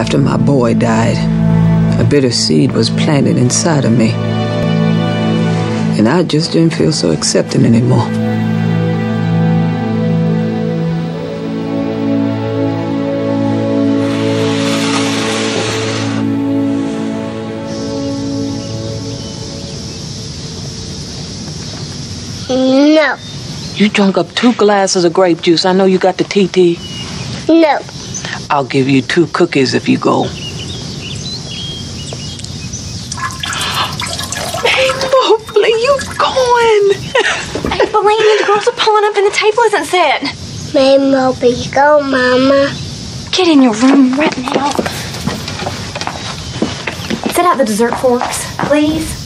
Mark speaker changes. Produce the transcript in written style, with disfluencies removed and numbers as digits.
Speaker 1: After my boy died, a bitter seed was planted inside of me. And I just didn't feel so accepting anymore.
Speaker 2: No.
Speaker 1: You drunk up 2 glasses of grape juice. I know you got the TT.
Speaker 2: No.
Speaker 1: I'll give you 2 cookies if you go. Hey, Mobley, you going?
Speaker 3: Hey, Bellini, the girls are pulling up and the table isn't set.
Speaker 2: May Mobley go, Mama?
Speaker 3: Get in your room right now. Set out the dessert forks, please.